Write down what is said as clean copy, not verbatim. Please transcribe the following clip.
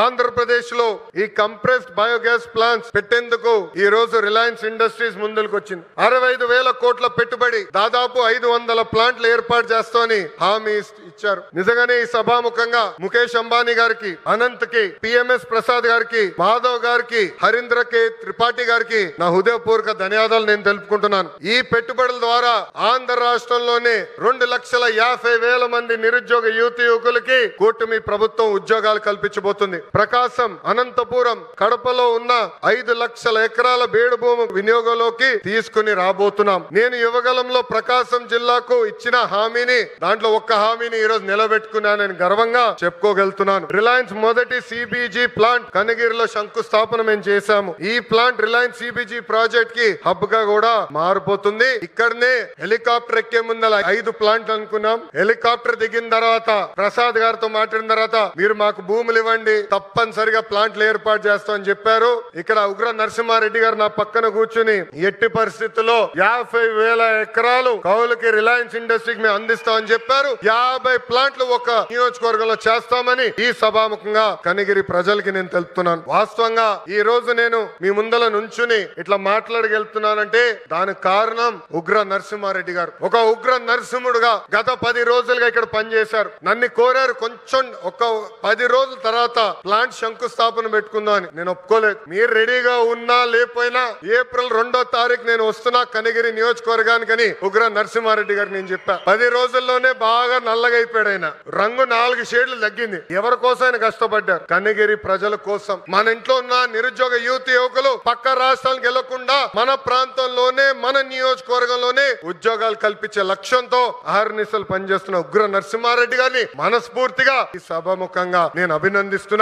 ఆంధ్రప్రదేశ్ లో ఈ compressed biogas plants పెట్టేందుకు ఈ రోజు రిలయన్స్ ఇండస్ట్రీస్ ముందుకు వచ్చింది. 65,000 కోట్ల పెట్టుబడి, దాదాపు 500 ప్లాంట్లు ఏర్పాటు చేస్తామని హామీ ఇచ్చారు. నిజంగానే ఈ సభాముఖంగా ముఖేష్ అంబానీ గారికి, అనంత్ కి, పిఎంఎస్ ప్రసాద్ గారికి, మాధవ్ గారికి, హరీంద్ర కే త్రిపాఠి గారికి నా హృదయపూర్వక ధన్యవాదాలు నేను తెలుపుకుంటున్నాను. ఈ పెట్టుబడుల ద్వారా ఆంధ్ర రాష్ట్రంలోనే 2,50,000 మంది నిరుద్యోగ యువకులకి కూటమి ప్రభుత్వం ఉద్యోగాలు కల్పించబోతుంది. ప్రకాశం, అనంతపురం, కడపలో ఉన్న 5 లక్షల ఎకరాల బేడు భూమి వినియోగంలోకి తీసుకుని రాబోతున్నాం. నేను యువగలంలో ప్రకాశం జిల్లాకు ఇచ్చిన హామీని, దాంట్లో ఒక్క హామీని ఈ రోజు నిలబెట్టుకున్నానని గర్వంగా చెప్పుకోగలుగుతున్నాను. రిలయన్స్ మొదటి సిబిజీ ప్లాంట్ కనగిరిలో శంకుస్థాపన మేము చేశాము. ఈ ప్లాంట్ రిలయన్స్ సిబిజీ ప్రాజెక్ట్ కి హబ్ గా కూడా మారిపోతుంది. ఇక్కడనే హెలికాప్టర్ ఎక్కే ముందల 5 ప్లాంట్లు అనుకున్నాం. హెలికాప్టర్ దిగిన తర్వాత ప్రసాద్ గారితో మాట్లాడిన తర్వాత మీరు మాకు భూములు ఇవ్వండి, తప్పనిసరిగా ప్లాంట్లు ఏర్పాటు చేస్తామని చెప్పారు. ఇక్కడ ఉగ్ర నరసింహారెడ్డి గారు నా పక్కన కూర్చుని ఎట్టి పరిస్థితుల్లో 50,000 ఎకరాలు కౌలుకి రిలయన్స్ ఇండస్ట్రీకి మేము అందిస్తామని చెప్పారు. 50 ప్లాంట్లు ఒక నియోజకవర్గంలో చేస్తామని ఈ సభాముఖంగా కనిగిరి ప్రజలకి నేను తెలుపుతున్నాను. వాస్తవంగా ఈ రోజు నేను మీ ముందల నుంచుని ఇట్లా మాట్లాడగలుగుతున్నానంటే దానికి కారణం ఉగ్ర నరసింహారెడ్డి గారు. ఒక ఉగ్ర నరసింహుడుగా గత 10 రోజులుగా ఇక్కడ పనిచేశారు. నన్ను కోరారు కొంచెం ఒక 10 రోజుల తర్వాత ప్లాంట్ శంకుస్థాపన పెట్టుకుందాం అని. నేను ఒప్పుకోలేదు. మీరు రెడీగా ఉన్నా లేకపోయినా ఏప్రిల్ 2వ తారీఖు నేను వస్తున్నా కనిగిరి నియోజకవర్గానికి ఉగ్ర నరసింహారెడ్డి గారు నేను చెప్పా. 10 రోజుల్లోనే బాగా నల్లగా అయిపోయాడు ఆయన. రంగు 4 షేడ్లు తగ్గింది. ఎవరి కోసం ఆయన కష్టపడ్డారు? కనిగిరి ప్రజల కోసం. మన ఇంట్లో ఉన్న నిరుద్యోగ యువకులు పక్క రాష్ట్రాలకు వెళ్లకుండా మన ప్రాంతంలోనే, మన నియోజకవర్గంలోనే ఉద్యోగాలు కల్పించే లక్ష్యంతో అహర్నిశలు పనిచేస్తున్న ఉగ్ర నరసింహారెడ్డి గారిని మనస్ఫూర్తిగా ఈ సభాముఖంగా నేను అభినందిస్తున్నా.